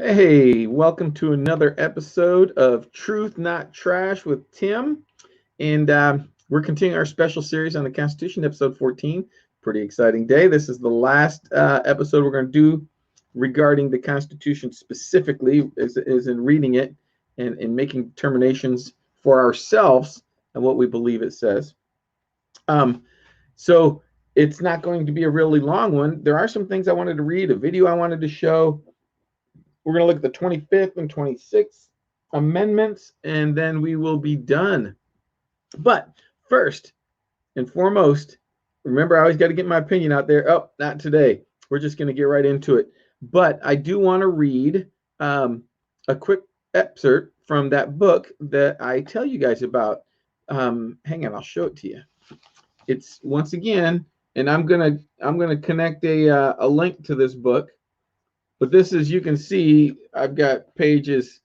Hey, welcome to another episode of Truth Not Trash with Tim. And we're continuing our special series on the Constitution, episode 14. Pretty exciting day. This is the last episode we're going to do regarding the Constitution specifically, is in reading it and making determinations for ourselves and what we believe it says. So it's not going to be a really long one. There are some things I wanted to read, a video I wanted to show. We're going to look at the 25th and 26th amendments, and then we will be done. But first and foremost, remember, I always got to get my opinion out there. Oh, not today. We're just going to get right into it. But I do want to read a quick excerpt from that book that I tell you guys about. Hang on, I'll show it to you. It's once again, and I'm gonna connect a link to this book. But this is, you can see, I've got pages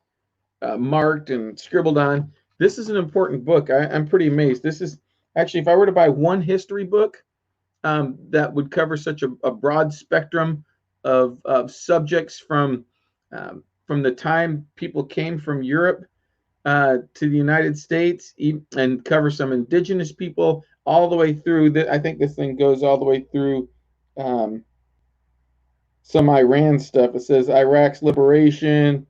marked and scribbled on. This is an important book. I'm pretty amazed. This is actually, if I were to buy one history book that would cover such a broad spectrum of subjects from the time people came from Europe to the United States and cover some indigenous people all the way through. I think this thing goes all the way through some Iran stuff. It says Iraq's liberation,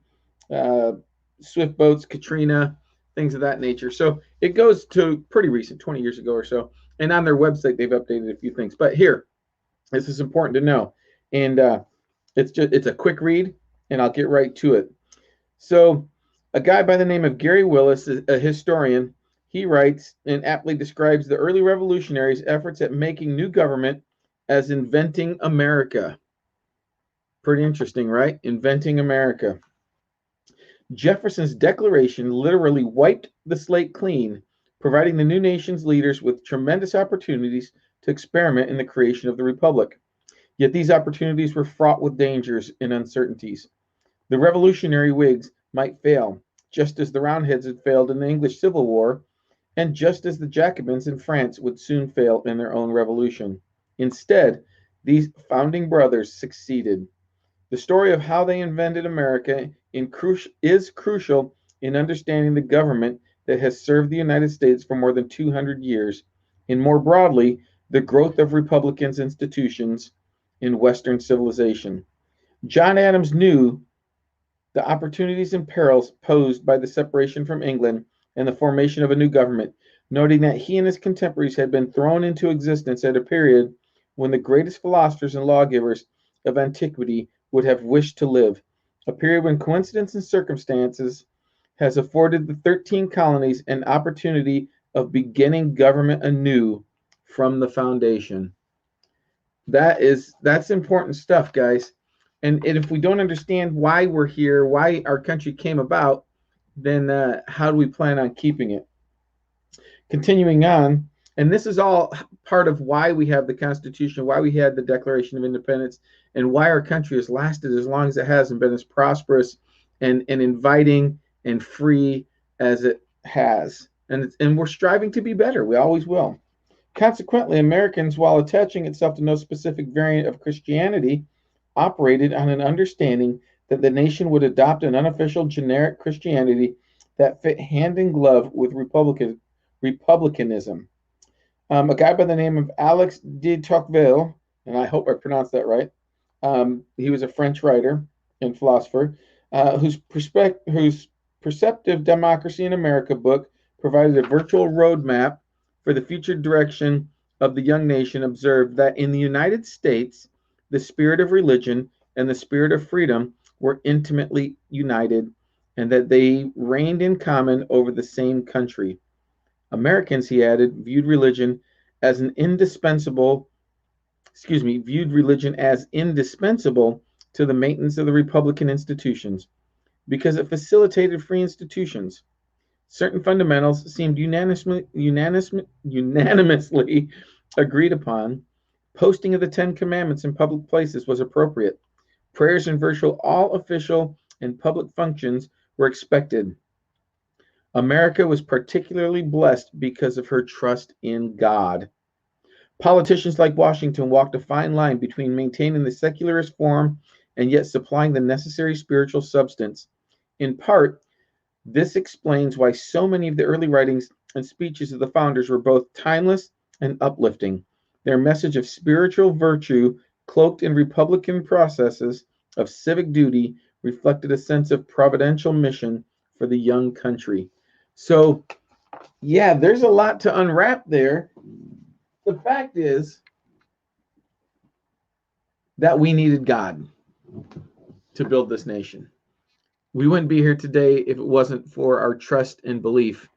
swift boats, Katrina, things of that nature. So it goes to pretty recent, 20 years ago or so. And on their website, they've updated a few things. But here, this is important to know. And it's a quick read, and I'll get right to it. So a guy by the name of Gary Willis, a historian, he writes and aptly describes the early revolutionaries' efforts at making new government as inventing America. Pretty interesting, right? Inventing America. Jefferson's declaration literally wiped the slate clean, providing the new nation's leaders with tremendous opportunities to experiment in the creation of the republic. Yet these opportunities were fraught with dangers and uncertainties. The revolutionary Whigs might fail, just as the Roundheads had failed in the English Civil War, and just as the Jacobins in France would soon fail in their own revolution. Instead, these founding brothers succeeded. The story of how they invented America is crucial in understanding the government that has served the United States for more than 200 years, and more broadly, the growth of Republican institutions in Western civilization. John Adams knew the opportunities and perils posed by the separation from England and the formation of a new government, noting that he and his contemporaries had been thrown into existence at a period when the greatest philosophers and lawgivers of antiquity would have wished to live, a period when coincidence and circumstances has afforded the 13 colonies an opportunity of beginning government anew from the foundation. That's important stuff, guys. And if we don't understand why we're here, why our country came about, then how do we plan on keeping it? Continuing on, and this is all part of why we have the Constitution, why we had the Declaration of Independence, and why our country has lasted as long as it has and been as prosperous and inviting and free as it has. And we're striving to be better. We always will. Consequently, Americans, while attaching itself to no specific variant of Christianity, operated on an understanding that the nation would adopt an unofficial generic Christianity that fit hand in glove with republicanism. A guy by the name of Alex de Tocqueville, and I hope I pronounced that right. He was a French writer and philosopher whose Perceptive Democracy in America book provided a virtual roadmap for the future direction of the young nation. Observed that in the United States, the spirit of religion and the spirit of freedom were intimately united, and that they reigned in common over the same country. Americans, he added, viewed religion as indispensable to the maintenance of the Republican institutions because it facilitated free institutions. Certain fundamentals seemed unanimously agreed upon. Posting of the 10 Commandments in public places was appropriate. Prayers in virtually all official and public functions were expected. America was particularly blessed because of her trust in God. Politicians like Washington walked a fine line between maintaining the secularist form and yet supplying the necessary spiritual substance. In part, this explains why so many of the early writings and speeches of the founders were both timeless and uplifting. Their message of spiritual virtue, cloaked in Republican processes of civic duty, reflected a sense of providential mission for the young country. So, yeah, there's a lot to unwrap there. The fact is that we needed God to build this nation. We wouldn't be here today if it wasn't for our trust and belief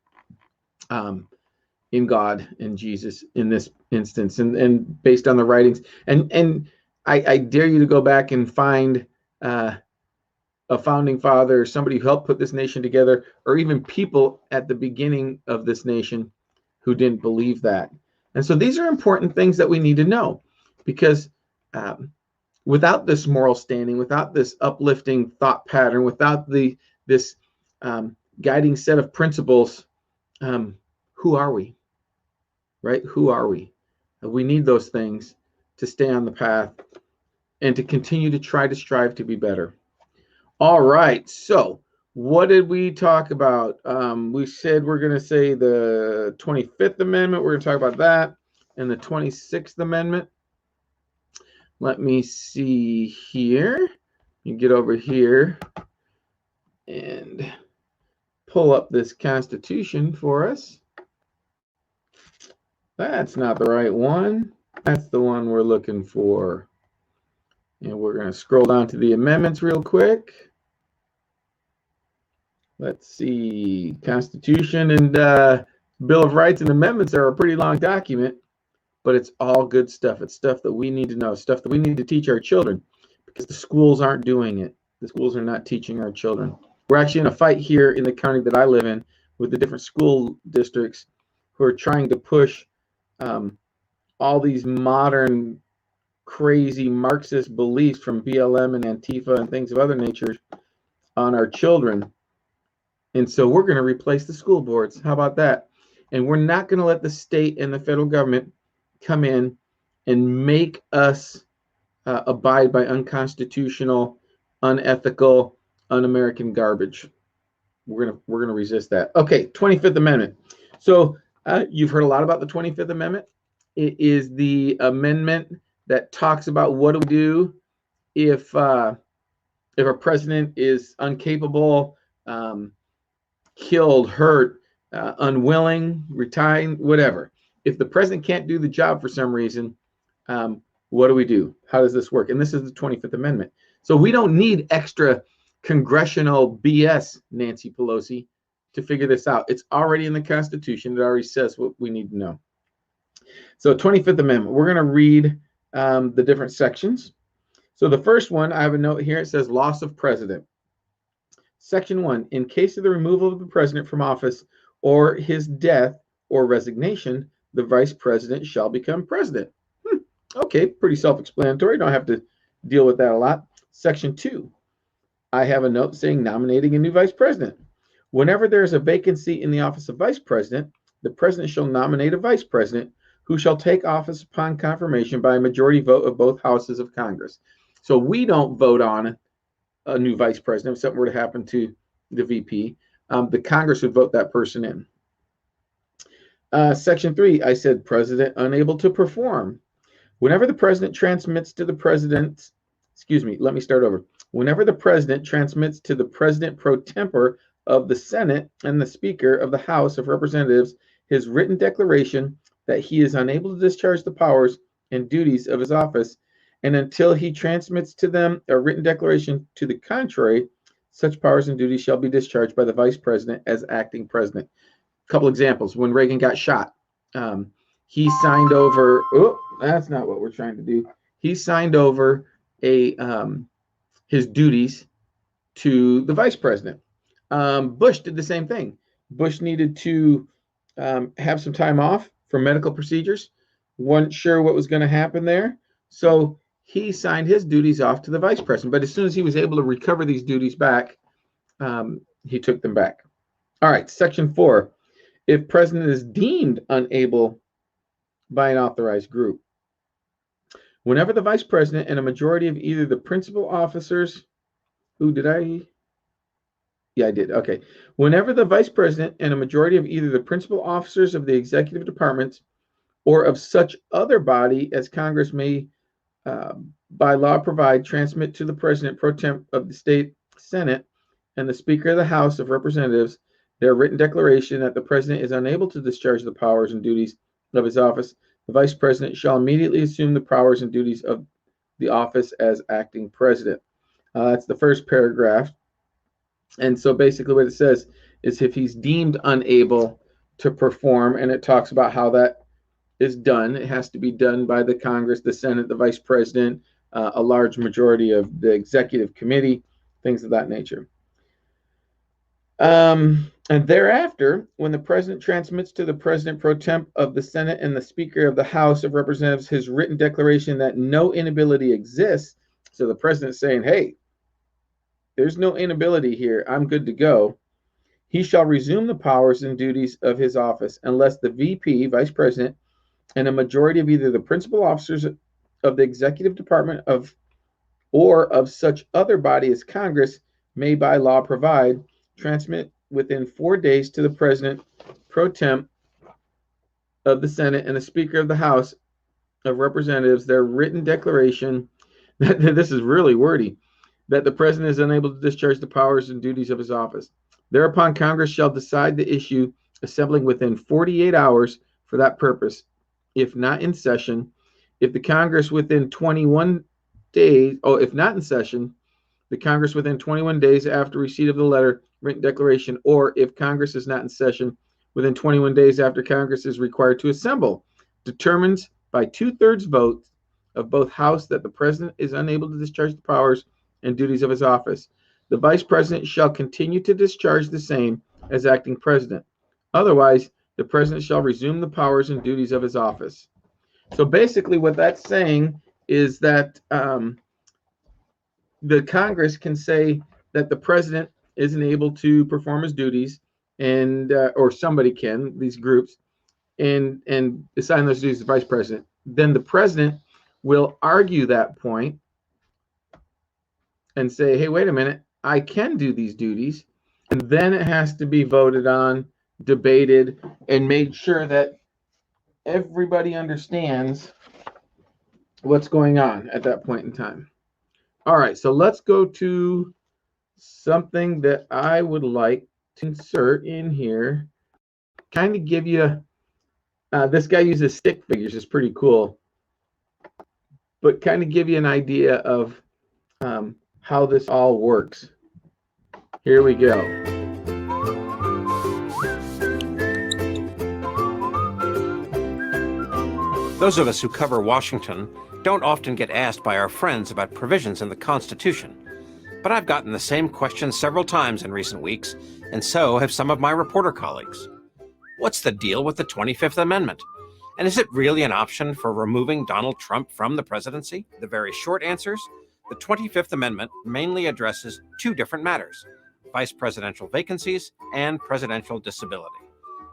in God and Jesus in this instance, and based on the writings. And I dare you to go back and find a founding father, or somebody who helped put this nation together, or even people at the beginning of this nation who didn't believe that. And so these are important things that we need to know, because without this moral standing, without this uplifting thought pattern, without this guiding set of principles, who are we? Right? Who are we? We need those things to stay on the path and to continue to try to strive to be better. All right. So what did we talk about? We said we're going to say the 25th Amendment. We're going to talk about that, and the 26th Amendment. Let me see here. You get over here and pull up this Constitution for us. That's not the right one. That's the one we're looking for. And we're going to scroll down to the amendments real quick. Let's see. Constitution and Bill of Rights and amendments are a pretty long document, but it's all good stuff. It's stuff that we need to know, stuff that we need to teach our children, because the schools aren't doing it. The schools are not teaching our children. We're actually in a fight here in the county that I live in with the different school districts who are trying to push all these modern, crazy Marxist beliefs from BLM and Antifa and things of other nature on our children. And so we're going to replace the school boards. How about that? And we're not going to let the state and the federal government come in and make us abide by unconstitutional, unethical, un-American garbage. We're gonna resist that. Okay, 25th Amendment. So you've heard a lot about the 25th Amendment. It is the amendment that talks about what do we do if a president is incapable, killed, hurt, unwilling, retiring, whatever. If the president can't do the job for some reason, what do we do? How does this work? And this is the 25th Amendment. So we don't need extra congressional BS, Nancy Pelosi, to figure this out. It's already in the Constitution. It already says what we need to know. So 25th Amendment, we're going to read the different sections. So the first one, I have a note here. It says loss of president. Section 1, in case of the removal of the president from office or his death or resignation, the vice president shall become president. Okay, pretty self-explanatory. Don't have to deal with that a lot. Section 2, I have a note saying nominating a new vice president. Whenever there is a vacancy in the office of vice president, the president shall nominate a vice president who shall take office upon confirmation by a majority vote of both houses of Congress. So we don't vote on a new vice president if something were to happen to the VP. The Congress would vote that person in. Section 3, I said president unable to perform. Whenever the president transmits to the president, let me start over. Whenever the president transmits to the president pro tempore of the Senate and the Speaker of the House of Representatives his written declaration that he is unable to discharge the powers and duties of his office, and until he transmits to them a written declaration to the contrary, such powers and duties shall be discharged by the vice president as acting president. A couple examples. When Reagan got shot, he signed over, that's not what we're trying to do. He signed over his duties to the vice president. Bush did the same thing. Bush needed to have some time off for medical procedures. Wasn't sure what was going to happen there. So he signed his duties off to the vice president. But as soon as he was able to recover these duties back, he took them back. All right, Section 4. If president is deemed unable by an authorized group. Whenever the vice president and a majority of either the principal officers, Yeah, I did. Okay. Whenever the vice president and a majority of either the principal officers of the executive departments or of such other body as Congress may uh, by law provide transmit to the president pro tem of the state senate and the speaker of the house of representatives their written declaration that the president is unable to discharge the powers and duties of his office, the vice president shall immediately assume the powers and duties of the office as acting president. That's the first paragraph. And so basically what it says is if he's deemed unable to perform, and it talks about how that is done, it has to be done by the Congress, the Senate, the Vice President, a large majority of the Executive Committee, things of that nature. And thereafter, when the President transmits to the President pro temp of the Senate and the Speaker of the House of Representatives his written declaration that no inability exists, so the President's saying, hey, there's no inability here, I'm good to go, he shall resume the powers and duties of his office unless the VP, Vice President, and a majority of either the principal officers of the executive department of or of such other body as Congress may by law provide transmit within 4 days to the President pro temp of the Senate and the Speaker of the House of Representatives their written declaration that this is really wordy, that the President is unable to discharge the powers and duties of his office. Thereupon Congress shall decide the issue, assembling within 48 hours for that purpose, if not in session. If the Congress within 21 days, if not in session, the Congress within 21 days after receipt of the letter, written declaration, or if Congress is not in session, within 21 days after Congress is required to assemble, determines by 2/3 votes of both House that the President is unable to discharge the powers and duties of his office. The Vice President shall continue to discharge the same as acting President. Otherwise, the President shall resume the powers and duties of his office. So basically what that's saying is that the Congress can say that the President isn't able to perform his duties, and or somebody can, these groups, and assign those duties to the Vice President. Then the President will argue that point and say, hey, wait a minute, I can do these duties. And then it has to be voted on, debated, and made sure that everybody understands what's going on at that point in time. All right, so let's go to something that I would like to insert in here. Kind of give you, this guy uses stick figures, it's pretty cool. But kind of give you an idea of how this all works. Here we go. Those of us who cover Washington don't often get asked by our friends about provisions in the Constitution. But I've gotten the same question several times in recent weeks, and so have some of my reporter colleagues. What's the deal with the 25th Amendment? And is it really an option for removing Donald Trump from the presidency? The very short answers: the 25th Amendment mainly addresses two different matters: vice presidential vacancies and presidential disability.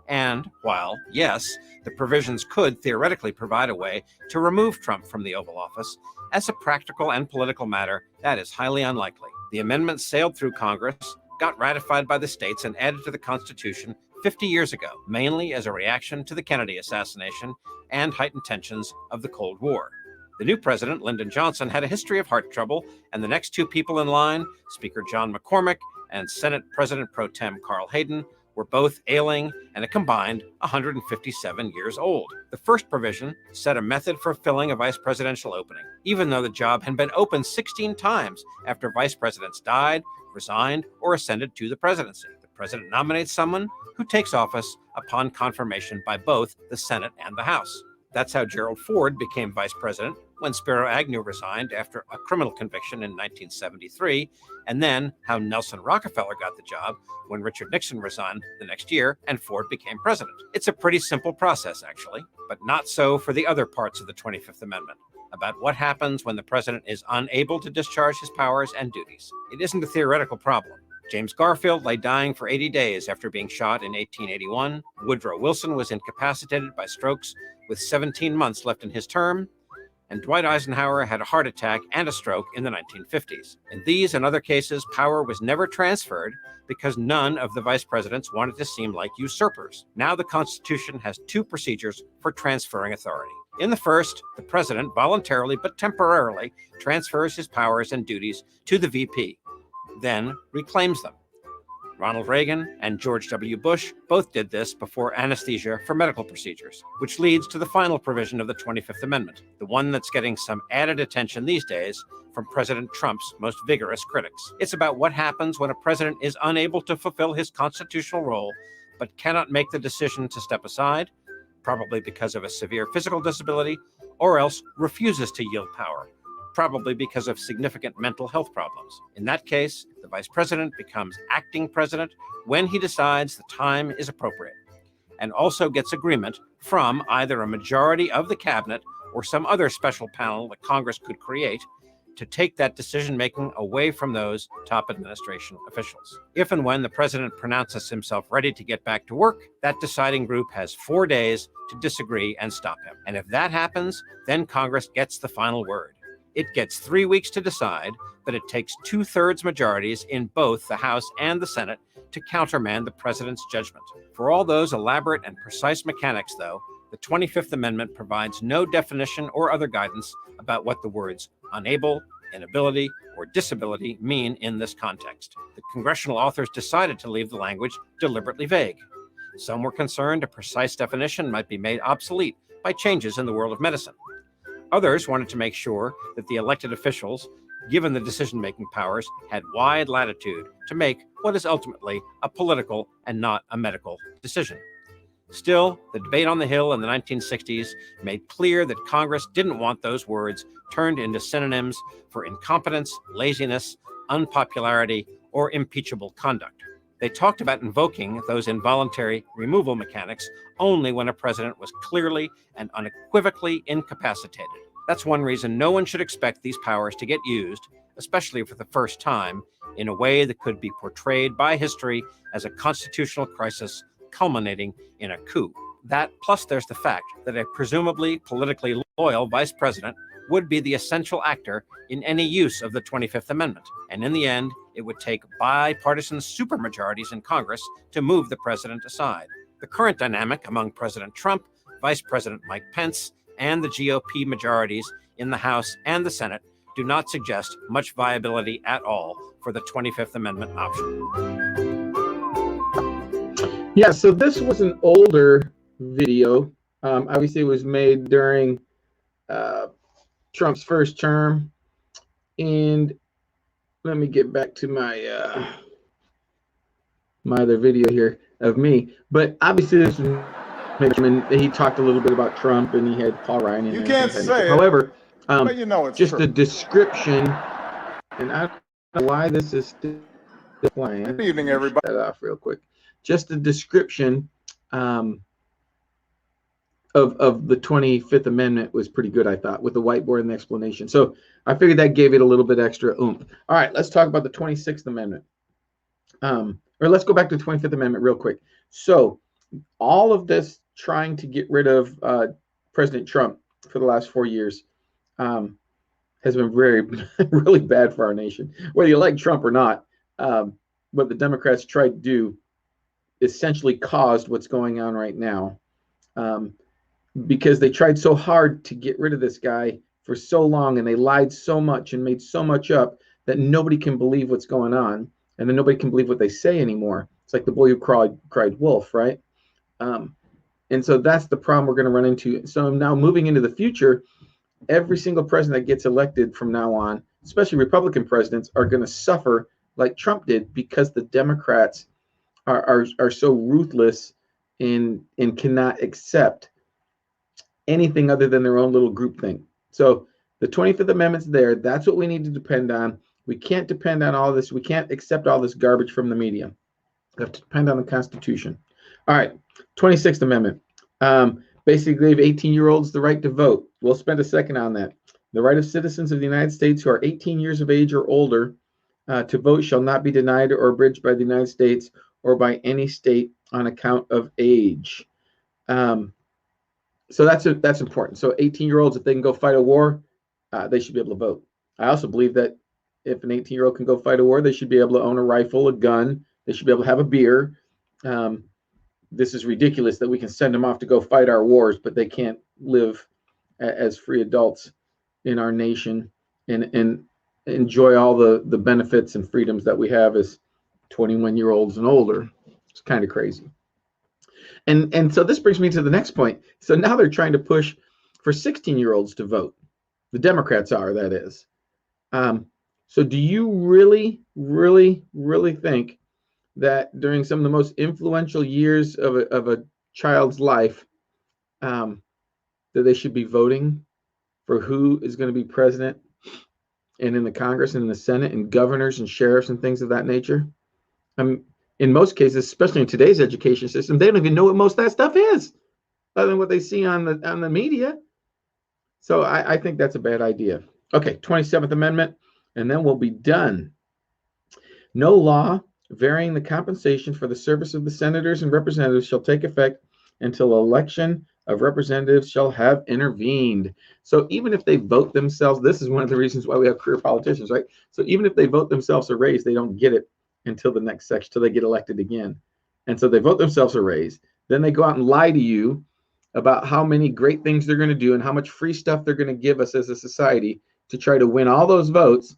And while, yes, the provisions could theoretically provide a way to remove Trump from the Oval Office, as a practical and political matter, that is highly unlikely. The amendment sailed through Congress, got ratified by the states, and added to the Constitution 50 years ago, mainly as a reaction to the Kennedy assassination and heightened tensions of the Cold War. The new president, Lyndon Johnson, had a history of heart trouble, and the next two people in line, Speaker John McCormick and Senate President pro tem Carl Hayden, were both ailing and a combined 157 years old. The first provision set a method for filling a vice presidential opening, even though the job had been open 16 times after vice presidents died, resigned, or ascended to the presidency. The president nominates someone who takes office upon confirmation by both the Senate and the House. That's how Gerald Ford became vice president when Spiro Agnew resigned after a criminal conviction in 1973, and then how Nelson Rockefeller got the job when Richard Nixon resigned the next year and Ford became president. It's a pretty simple process, actually, but not so for the other parts of the 25th Amendment, about what happens when the president is unable to discharge his powers and duties. It isn't a theoretical problem. James Garfield lay dying for 80 days after being shot in 1881. Woodrow Wilson was incapacitated by strokes with 17 months left in his term. and Dwight Eisenhower had a heart attack and a stroke in the 1950s. In these and other cases, power was never transferred because none of the vice presidents wanted to seem like usurpers. Now the Constitution has two procedures for transferring authority. In the first, the president voluntarily but temporarily transfers his powers and duties to the VP, then reclaims them. Ronald Reagan and George W. Bush both did this before anesthesia for medical procedures, which leads to the final provision of the 25th Amendment, the one that's getting some added attention these days from President Trump's most vigorous critics. It's about what happens when a president is unable to fulfill his constitutional role, but cannot make the decision to step aside, probably because of a severe physical disability, or else refuses to yield power, probably because of significant mental health problems. In that case, the vice president becomes acting president when he decides the time is appropriate, and also gets agreement from either a majority of the cabinet or some other special panel that Congress could create to take that decision-making away from those top administration officials. If and when the president pronounces himself ready to get back to work, that deciding group has 4 days to disagree and stop him. And if that happens, then Congress gets the final word. It gets 3 weeks to decide, but it takes 2/3 majorities in both the House and the Senate to countermand the president's judgment. For all those elaborate and precise mechanics, though, the 25th Amendment provides no definition or other guidance about what the words unable, inability, or disability mean in this context. The congressional authors decided to leave the language deliberately vague. Some were concerned a precise definition might be made obsolete by changes in the world of medicine. Others wanted to make sure that the elected officials, given the decision-making powers, had wide latitude to make what is ultimately a political and not a medical decision. Still, the debate on the Hill in the 1960s made clear that Congress didn't want those words turned into synonyms for incompetence, laziness, unpopularity, or impeachable conduct. They talked about invoking those involuntary removal mechanics only when a president was clearly and unequivocally incapacitated. That's one reason no one should expect these powers to get used, especially for the first time, in a way that could be portrayed by history as a constitutional crisis culminating in a coup. That, plus there's the fact that a presumably politically loyal vice president would be the essential actor in any use of the 25th Amendment. And in the end, it would take bipartisan supermajorities in Congress to move the president aside. The current dynamic among President Trump, Vice President Mike Pence, and the GOP majorities in the House and the Senate do not suggest much viability at all for the 25th Amendment option. Yeah, so this was an older video. Obviously, it was made during Trump's first term. And let me get back to my my other video here of me. But obviously, this was he talked a little bit about Trump, and he had Paul Ryan. You can't say it. However, but you know it's just true. the description, and I don't know why this is still playing. Good evening, everybody. That off real quick. Just the description of the 25th Amendment was pretty good, I thought, with the whiteboard and the explanation. So I figured that gave it a little bit extra oomph. All right, let's talk about the 26th Amendment. Or let's go back to the 25th Amendment real quick. So all of this trying to get rid of President Trump for the last 4 years has been really bad for our nation. Whether you like Trump or not, what the Democrats tried to do essentially caused what's going on right now, because they tried so hard to get rid of this guy for so long, and they lied so much and made so much up that nobody can believe what's going on, and then nobody can believe what they say anymore. It's like the boy who cried wolf, right? And so that's the problem we're going to run into. So now moving into the future, every single president that gets elected from now on, especially Republican presidents, are going to suffer like Trump did, because the Democrats are so ruthless and cannot accept anything other than their own little group thing. So the 25th Amendment's there. That's what we need to depend on. We can't depend on all this. We can't accept all this garbage from the media. We have to depend on the Constitution. All right, 26th Amendment. Basically gave 18-year-olds the right to vote. We'll spend a second on that. The right of citizens of the United States who are 18 years of age or older to vote shall not be denied or abridged by the United States or by any state on account of age. So that's important. So 18-year-olds, if they can go fight a war, they should be able to vote. I also believe that if an 18-year-old can go fight a war, they should be able to own a rifle, a gun. They should be able to have a beer. This is ridiculous that we can send them off to go fight our wars, but they can't live as free adults in our nation and enjoy all the benefits and freedoms that we have as 21-year-olds and older. It's kind of crazy. And so this brings me to the next point. So now they're trying to push for 16-year-olds to vote. The Democrats are, that is. So do you really, really, really think that during some of the most influential years of a child's life, that they should be voting for who is going to be president and in the Congress and in the Senate and governors and sheriffs and things of that nature? In most cases, especially in today's education system, they don't even know what most of that stuff is, other than what they see on the media. So I think that's a bad idea. Okay, 27th Amendment, and then we'll be done. No law varying the compensation for the service of the senators and representatives shall take effect until election of representatives shall have intervened. So even if they vote themselves, this is one of the reasons why we have career politicians, right? So even if they vote themselves a raise, they don't get it until the next section, till they get elected again. And so they vote themselves a raise. Then they go out and lie to you about how many great things they're going to do and how much free stuff they're going to give us as a society to try to win all those votes.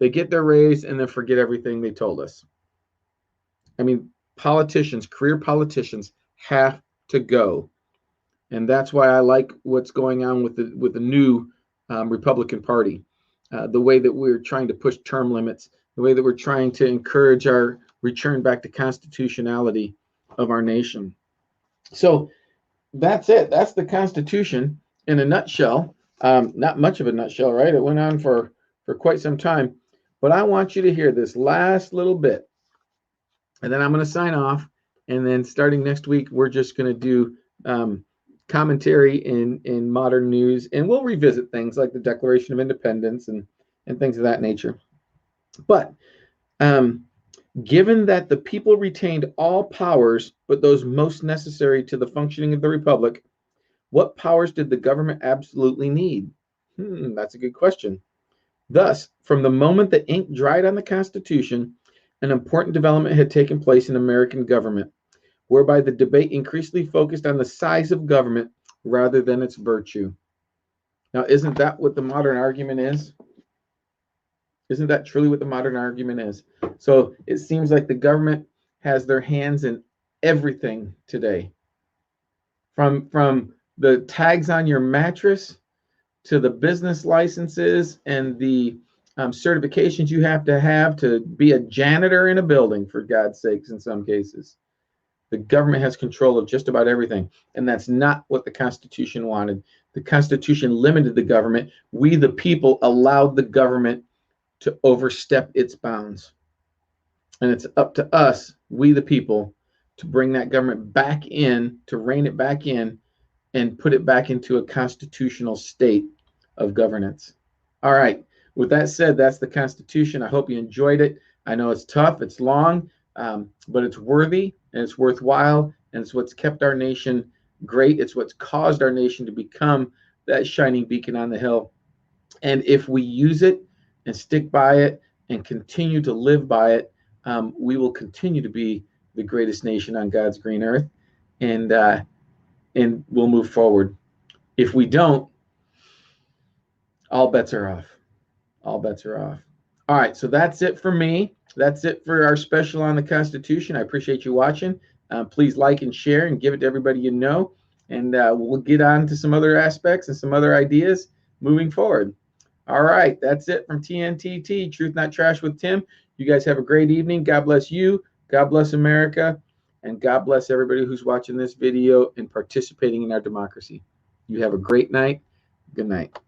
They get their raise and then forget everything they told us. I mean, politicians, career politicians have to go. And that's why I like what's going on with the new Republican Party, the way that we're trying to push term limits, the way that we're trying to encourage our return back to constitutionality of our nation. So that's it. That's the Constitution in a nutshell. Not much of a nutshell, right? It went on for quite some time. But I want you to hear this last little bit. And then I'm going to sign off. And then starting next week, we're just going to do commentary in modern news. And we'll revisit things like the Declaration of Independence and things of that nature. But given that the people retained all powers but those most necessary to the functioning of the republic, what powers did the government absolutely need? That's a good question. Thus, from the moment the ink dried on the Constitution, an important development had taken place in American government, whereby the debate increasingly focused on the size of government rather than its virtue. Now, isn't that what the modern argument is? Isn't that truly what the modern argument is? So it seems like the government has their hands in everything today. From the tags on your mattress to the business licenses and the certifications you have to be a janitor in a building, for God's sakes, in some cases. The government has control of just about everything. And that's not what the Constitution wanted. The Constitution limited the government. We, the people, allowed the government to overstep its bounds. And it's up to us, we the people, to bring that government back in, to rein it back in, and put it back into a constitutional state of governance. All right. With that said, that's the Constitution. I hope you enjoyed it. I know it's tough, it's long, but it's worthy and it's worthwhile, and it's what's kept our nation great. It's what's caused our nation to become that shining beacon on the hill. And if we use it and stick by it and continue to live by it, we will continue to be the greatest nation on God's green earth, and we'll move forward. If we don't, all bets are off. All bets are off. All right, so that's it for me. That's it for our special on the Constitution. I appreciate you watching. Please like and share and give it to everybody you know, and we'll get on to some other aspects and some other ideas moving forward. All right, that's it from TNTT, Truth Not Trash with Tim. You guys have a great evening. God bless you. God bless America. And God bless everybody who's watching this video and participating in our democracy. You have a great night. Good night.